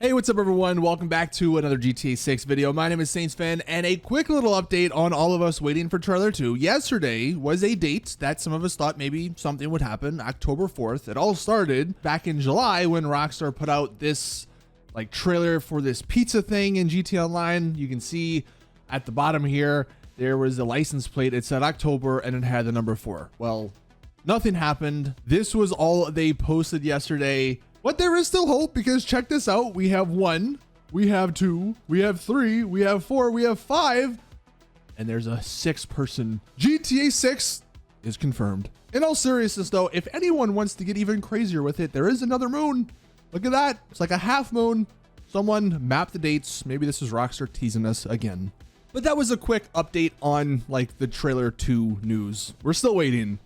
Hey, what's up everyone? Welcome back to another GTA 6 video. My name is Saintsfan, and a quick little update on all of us waiting for trailer 2. Yesterday was a date that some of us thought maybe something would happen, October 4th. It all started back in July when Rockstar put out this trailer for this pizza thing in GTA Online. You can see at the bottom here, there was a license plate. It said October and it had the number 4. Well, nothing happened. This was all they posted yesterday. But there is still hope, because check this out. We have 1, we have 2, we have 3, we have 4, we have 5, and there's a 6th person. GTA 6 is confirmed. In all seriousness though, if anyone wants to get even crazier with it, there is another moon. Look at that. It's like a half moon. Someone map the dates. Maybe this is Rockstar teasing us again. But that was a quick update on the trailer 2 news. We're still waiting.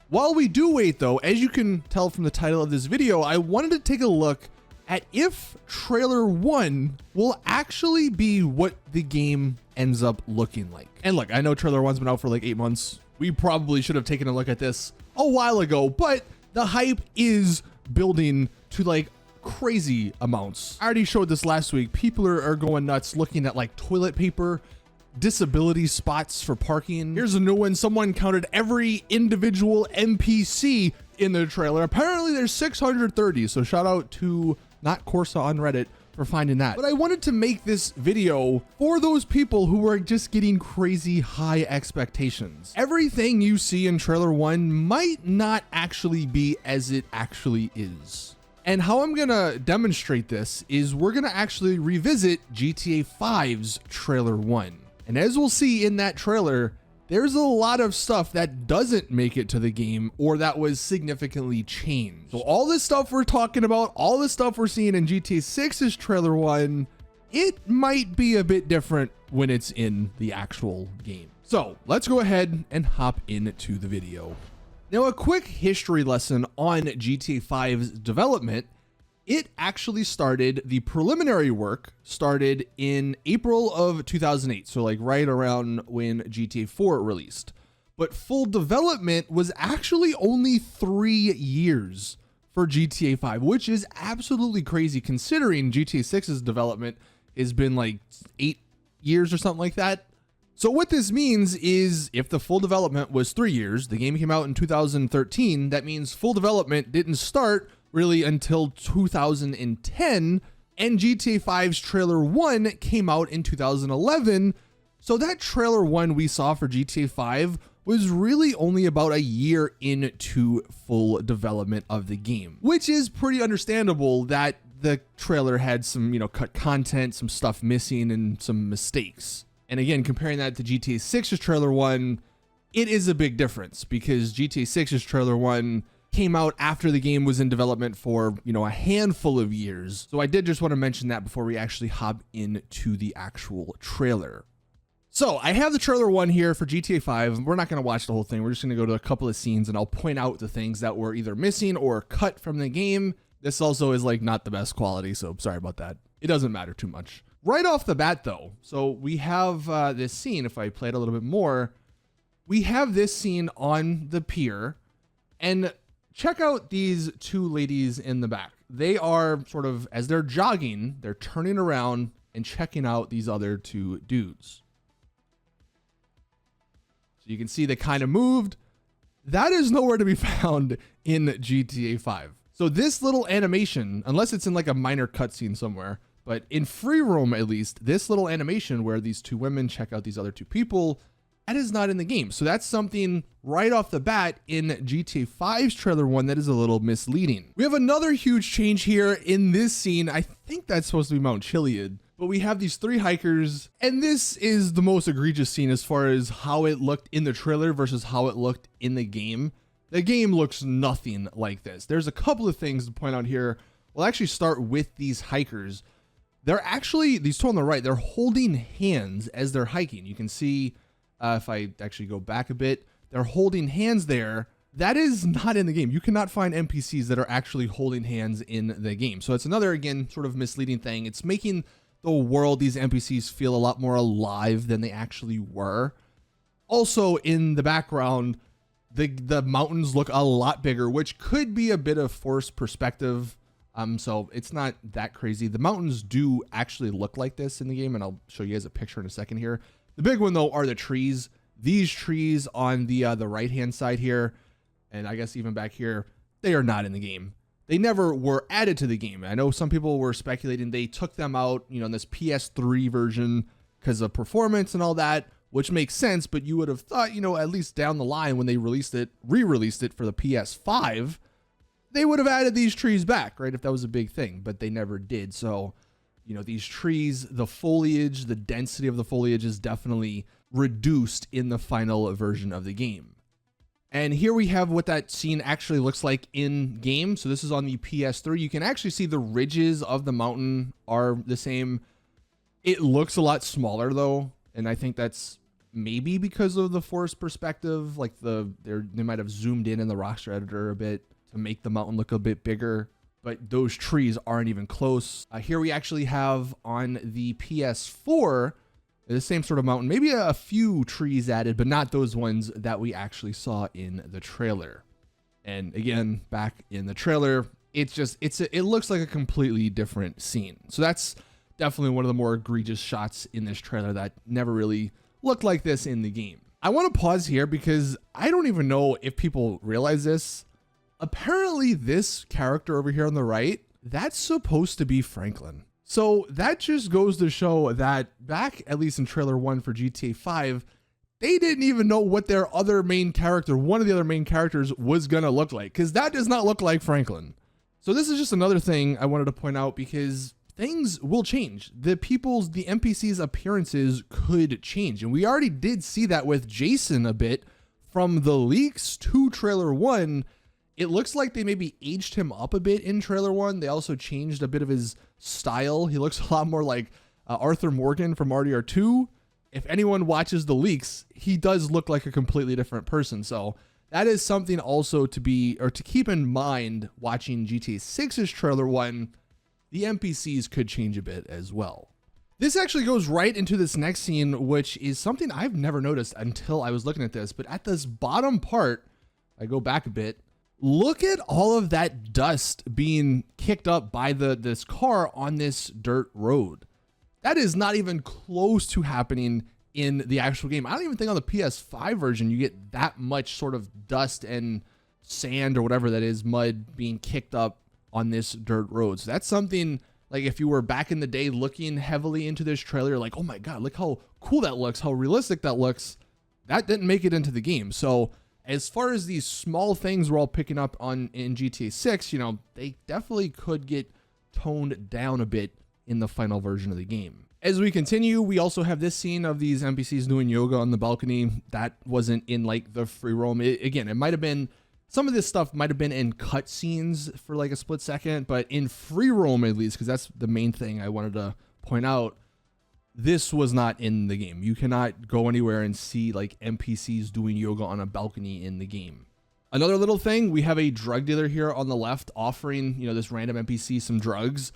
While we do wait though, as you can tell from the title of this video, I wanted to take a look at if trailer 1 will actually be what the game ends up looking like. And look, I know trailer 1's been out for 8 months. We probably should have taken a look at this a while ago, but the hype is building to crazy amounts. I already showed this last week. People are going nuts looking at toilet paper, disability spots for parking. Here's a new one. Someone counted every individual NPC in the trailer. Apparently there's 630, so shout out to Not Corsa on Reddit for finding that. But I wanted to make this video for those people who are just getting crazy high expectations. Everything you see in trailer 1 might not actually be as it actually is. And how I'm gonna demonstrate this is we're gonna actually revisit GTA 5's trailer 1. And as we'll see in that trailer, there's a lot of stuff that doesn't make it to the game or that was significantly changed. So all this stuff we're talking about, all this stuff we're seeing in GTA 6's trailer 1, it might be a bit different when it's in the actual game. So let's go ahead and hop into the video. Now, a quick history lesson on GTA 5's development. It actually started, the preliminary work started in April of 2008. So right around when GTA 4 released. But full development was actually only 3 years for GTA 5, which is absolutely crazy considering GTA 6's development has been 8 years or something like that. So what this means is if the full development was 3 years, the game came out in 2013, that means full development didn't start really until 2010, and GTA 5's trailer 1 came out in 2011. So that trailer 1 we saw for GTA 5 was really only about a year into full development of the game, which is pretty understandable that the trailer had some, cut content, some stuff missing, and some mistakes. And again, comparing that to GTA 6's trailer 1, it is a big difference because GTA 6's trailer 1 came out after the game was in development for, a handful of years. So I did just want to mention that before we actually hop into the actual trailer. So I have the trailer 1 here for GTA 5. We're not going to watch the whole thing. We're just going to go to a couple of scenes and I'll point out the things that were either missing or cut from the game. This also is not the best quality, so sorry about that. It doesn't matter too much. Right off the bat though, so we have this scene. If I play it a little bit more, we have this scene on the pier, and check out these 2 ladies in the back. They are sort of, as they're jogging, they're turning around and checking out these other 2 dudes. So you can see they kind of moved. That is nowhere to be found in GTA 5. So this little animation, unless it's in a minor cutscene somewhere, but in free roam at least, this little animation where these 2 women check out these other 2 people, that is not in the game. So that's something right off the bat in GTA 5's trailer 1 that is a little misleading. We have another huge change here in this scene. I think that's supposed to be Mount Chiliad, but we have these 3 hikers, and this is the most egregious scene as far as how it looked in the trailer versus how it looked in the game. The game looks nothing like this. There's a couple of things to point out here. We'll actually start with these hikers. They're actually, these 2 on the right, they're holding hands as they're hiking. You can see, if I actually go back a bit, they're holding hands there. That is not in the game. You cannot find NPCs that are actually holding hands in the game. So it's another, again, sort of misleading thing. It's making the world, these NPCs, feel a lot more alive than they actually were. Also in the background, the mountains look a lot bigger, which could be a bit of forced perspective. So it's not that crazy. The mountains do actually look like this in the game, and I'll show you guys a picture in a second here. The big one though are the trees. These trees on the right hand side here, and I guess even back here, they are not in the game. They never were added to the game. I know some people were speculating they took them out, in this PS3 version because of performance and all that, which makes sense, but you would have thought, at least down the line when they re-released it for the PS5, they would have added these trees back, right? If that was a big thing, but they never did. So, these trees, the foliage, the density of the foliage is definitely reduced in the final version of the game. And here we have what that scene actually looks like in game. So this is on the PS3. You can actually see the ridges of the mountain are the same. It looks a lot smaller though. And I think that's maybe because of the forest perspective, like they might have zoomed in the roster editor a bit to make the mountain look a bit bigger, but those trees aren't even close. Here we actually have on the PS4, the same sort of mountain, maybe a few trees added, but not those ones that we actually saw in the trailer. And again, back in the trailer, it looks like a completely different scene. So that's definitely one of the more egregious shots in this trailer that never really looked like this in the game. I want to pause here because I don't even know if people realize this. Apparently this character over here on the right, that's supposed to be Franklin. So that just goes to show that back, at least in trailer 1 for GTA 5, they didn't even know what their other main character, one of the other main characters, was going to look like, because that does not look like Franklin. So this is just another thing I wanted to point out, because things will change. The NPCs' appearances could change. And we already did see that with Jason a bit from the leaks to trailer 1. It looks like they maybe aged him up a bit in trailer 1. They also changed a bit of his style. He looks a lot more like Arthur Morgan from RDR2. If anyone watches the leaks, he does look like a completely different person. So that is something also to keep in mind watching GTA 6's trailer 1. The NPCs could change a bit as well. This actually goes right into this next scene, which is something I've never noticed until I was looking at this. But at this bottom part, I go back a bit. Look at all of that dust being kicked up by this car on this dirt road. That is not even close to happening in the actual game. I don't even think on the PS5 version you get that much sort of dust and sand or whatever that is, mud being kicked up on this dirt road. So that's something, like, if you were back in the day looking heavily into this trailer, you're like, oh my God, look how cool that looks, how realistic that looks. That didn't make it into the game. So as far as these small things we're all picking up on in GTA 6, they definitely could get toned down a bit in the final version of the game. As we continue, we also have this scene of these NPCs doing yoga on the balcony. That wasn't in like the free roam. It might have been, some of this stuff might have been in cutscenes for like a split second, but in free roam at least, because that's the main thing I wanted to point out, this was not in the game. You cannot go anywhere and see like NPCs doing yoga on a balcony in the game. Another little thing, we have a drug dealer here on the left offering, this random NPC some drugs.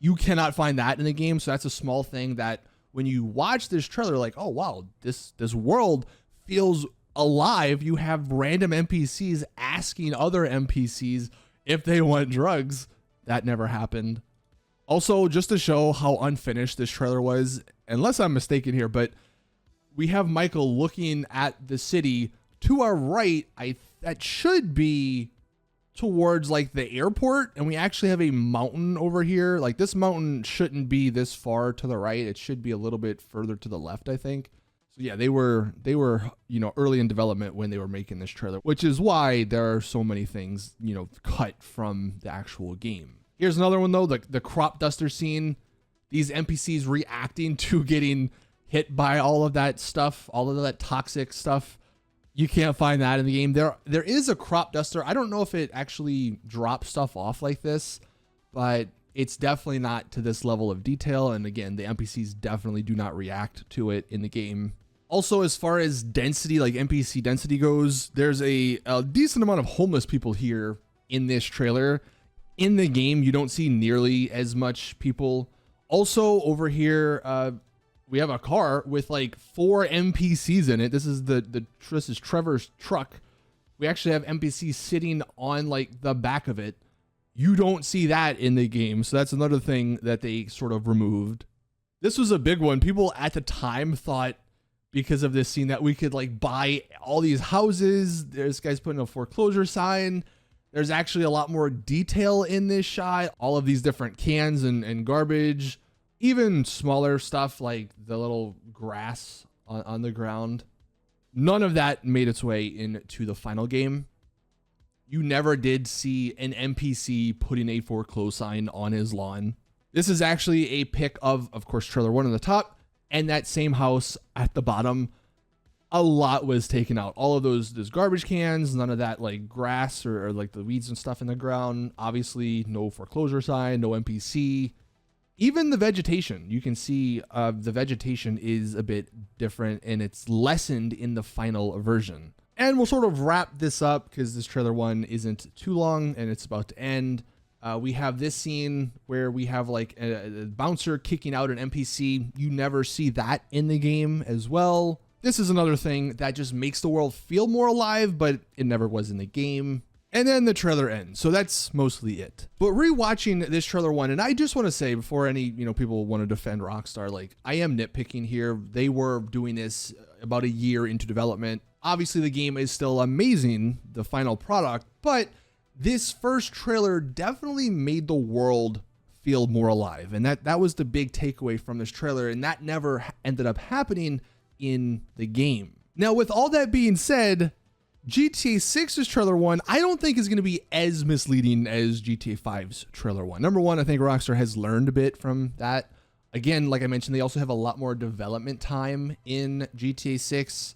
You cannot find that in the game. So that's a small thing that when you watch this trailer, like, oh wow, this world feels alive. You have random NPCs asking other NPCs if they want drugs. That never happened. Also, just to show how unfinished this trailer was, unless I'm mistaken here, but we have Michael looking at the city to our right. That should be towards like the airport, and we actually have a mountain over here. Like, this mountain shouldn't be this far to the right. It should be a little bit further to the left, I think. So yeah, they were early in development when they were making this trailer, which is why there are so many things cut from the actual game. Here's another one though, the crop duster scene. These NPCs reacting to getting hit by all of that stuff, all of that toxic stuff. You can't find that in the game. There is a crop duster. I don't know if it actually drops stuff off like this, but it's definitely not to this level of detail. And again, the NPCs definitely do not react to it in the game. Also, as far as density, like NPC density goes, there's a decent amount of homeless people here in this trailer. In the game, you don't see nearly as much people. Also, over here, we have a car with like 4 NPCs in it. This is Trevor's truck. We actually have NPCs sitting on like the back of it. You don't see that in the game. So that's another thing that they sort of removed. This was a big one. People at the time thought because of this scene that we could like buy all these houses. There's guys putting a foreclosure sign. There's actually a lot more detail in this shot. All of these different cans and garbage, even smaller stuff like the little grass on the ground. None of that made its way into the final game. You never did see an NPC putting a foreclose sign on his lawn. This is actually a pic of course, trailer 1 on the top and that same house at the bottom. A lot was taken out. All of those garbage cans, none of that like grass or like the weeds and stuff in the ground. Obviously, no foreclosure sign, no NPC. Even the vegetation, you can see the vegetation is a bit different and it's lessened in the final version. And we'll sort of wrap this up because this trailer 1 isn't too long and it's about to end. We have this scene where we have like a bouncer kicking out an NPC. You never see that in the game as well. This is another thing that just makes the world feel more alive, but it never was in the game. And then the trailer ends. So that's mostly it. But rewatching this trailer 1, and I just want to say before any, people want to defend Rockstar, like I am nitpicking here. They were doing this about a year into development. Obviously the game is still amazing, the final product, but this first trailer definitely made the world feel more alive. And that was the big takeaway from this trailer. And that never ended up happening in the game. Now, with all that being said, GTA 6's trailer 1, I don't think is going to be as misleading as GTA 5's trailer 1. Number one, I think Rockstar has learned a bit from that. Again, like I mentioned, they also have a lot more development time in GTA 6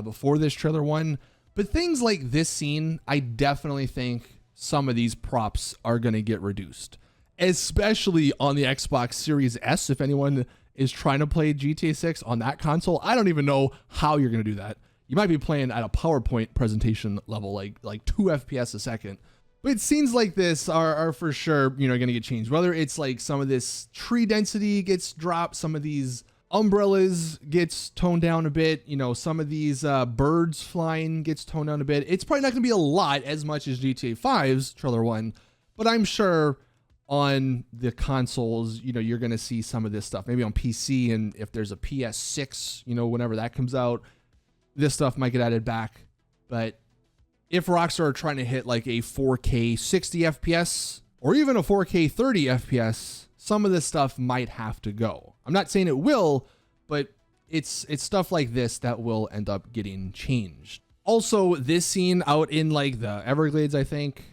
before this trailer 1. But things like this scene, I definitely think some of these props are going to get reduced, especially on the Xbox Series S. If anyone is trying to play GTA 6 on that console, I don't even know how you're going to do that. You might be playing at a PowerPoint presentation level, like 2 FPS a second. But scenes like this are for sure, going to get changed. Whether it's like some of this tree density gets dropped, some of these umbrellas gets toned down a bit, some of these birds flying gets toned down a bit. It's probably not going to be a lot as much as GTA 5's trailer 1, but I'm sure on the consoles, you're going to see some of this stuff. Maybe on PC, and if there's a PS6, whenever that comes out, this stuff might get added back. But if Rockstar are trying to hit like a 4K 60 FPS or even a 4K 30 FPS, some of this stuff might have to go. I'm not saying it will, but it's stuff like this that will end up getting changed. Also, this scene out in like the Everglades, I think,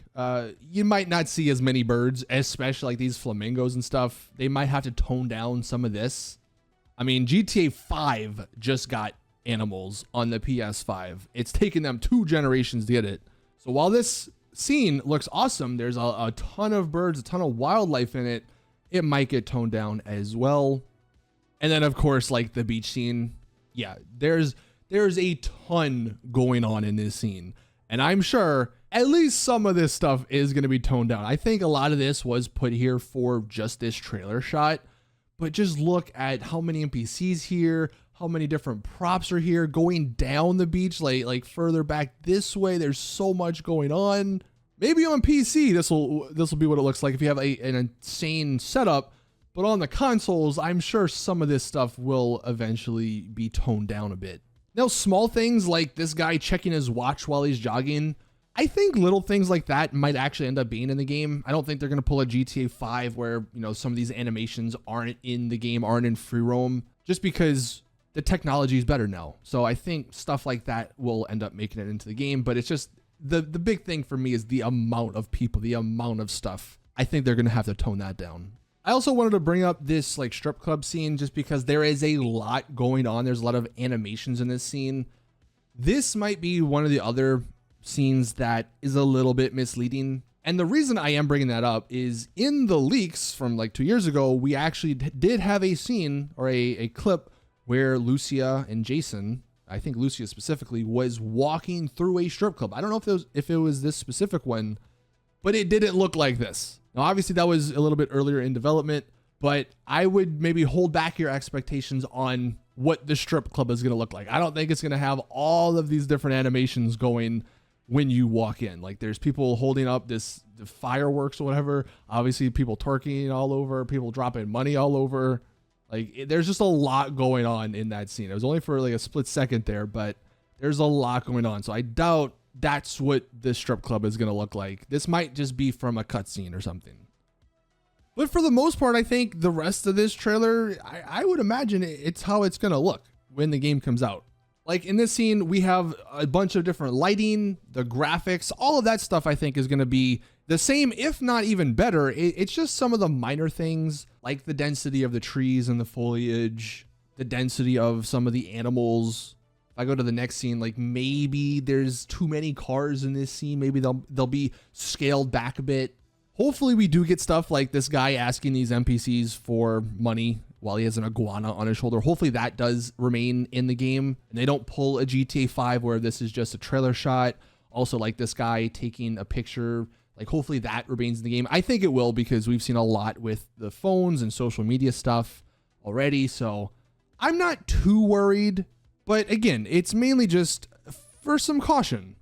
you might not see as many birds, especially like these flamingos and stuff. They might have to tone down some of this. I mean, GTA 5 just got animals on the PS5. It's taken them 2 generations to get it. So while this scene looks awesome, there's a ton of birds, a ton of wildlife in it. It might get toned down as well. And then of course, like the beach scene. Yeah, there's a ton going on in this scene. And I'm sure at least some of this stuff is going to be toned down. I think a lot of this was put here for just this trailer shot. But just look at how many NPCs here, how many different props are here, going down the beach, like further back this way. There's so much going on. Maybe on PC, this will be what it looks like if you have an insane setup. But on the consoles, I'm sure some of this stuff will eventually be toned down a bit. Now, small things like this guy checking his watch while he's jogging, I think little things like that might actually end up being in the game. I don't think they're going to pull a GTA 5 where, some of these animations aren't in the game, aren't in free roam, just because the technology is better now. So I think stuff like that will end up making it into the game. But it's just the big thing for me is the amount of people, the amount of stuff. I think they're going to have to tone that down. I also wanted to bring up this like strip club scene just because there is a lot going on. There's a lot of animations in this scene. This might be one of the other scenes that is a little bit misleading. And the reason I am bringing that up is in the leaks from like 2 years ago, we actually did have a scene or a clip where Lucia and Jason, I think Lucia specifically, was walking through a strip club. I don't know if it was this specific one, but it didn't look like this. Now, obviously, that was a little bit earlier in development, but I would maybe hold back your expectations on what the strip club is going to look like. I don't think it's going to have all of these different animations going when you walk in. Like there's people holding up the fireworks or whatever. Obviously people twerking all over, people dropping money all over. Like there's just a lot going on in that scene. It was only for like a split second there, but there's a lot going on. So I doubt that's what this strip club is going to look like. This might just be from a cutscene or something. But for the most part, I think the rest of this trailer, I would imagine it's how it's going to look when the game comes out. Like in this scene, we have a bunch of different lighting, the graphics, all of that stuff I think is going to be the same, if not even better. It's just some of the minor things like the density of the trees and the foliage, the density of some of the animals. If I go to the next scene, like maybe there's too many cars in this scene. Maybe they'll be scaled back a bit. Hopefully we do get stuff like this guy asking these NPCs for money while he has an iguana on his shoulder. Hopefully that does remain in the game and they don't pull a GTA 5 where this is just a trailer shot. Also like this guy taking a picture, like hopefully that remains in the game. I think it will because we've seen a lot with the phones and social media stuff already. So I'm not too worried, but again, it's mainly just for some caution.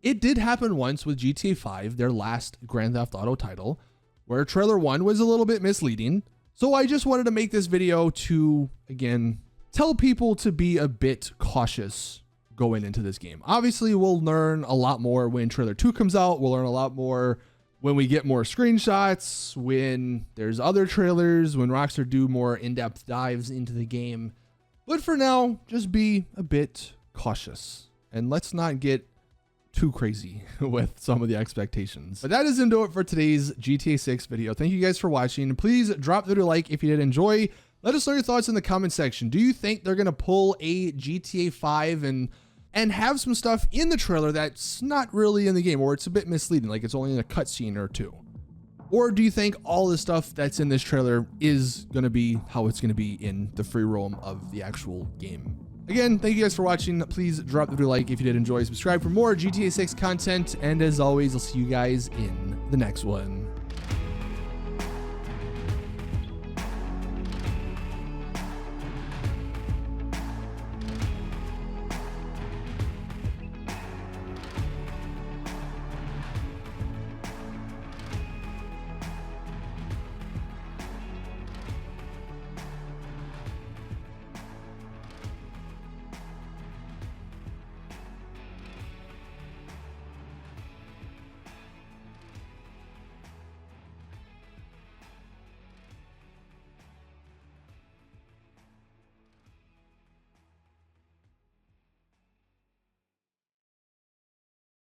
It did happen once with GTA 5, their last Grand Theft Auto title, where trailer 1 was a little bit misleading. So I just wanted to make this video to, again, tell people to be a bit cautious going into this game. Obviously, we'll learn a lot more when trailer 2 comes out. We'll learn a lot more when we get more screenshots, when there's other trailers, when Rockstar do more in-depth dives into the game. But for now, just be a bit cautious and let's not get too crazy with some of the expectations. But that is into it for today's GTA 6 video. Thank you guys for watching. Please drop the like if you did enjoy. Let us know your thoughts in the comment section. Do you think they're gonna pull a GTA 5 and have some stuff in the trailer that's not really in the game, or it's a bit misleading, like it's only in a cutscene or two? Or do you think all the stuff that's in this trailer is gonna be how it's gonna be in the free roam of the actual game? Again, thank you guys for watching. Please drop the like if you did enjoy. Subscribe for more GTA 6 content. And as always, I'll see you guys in the next one.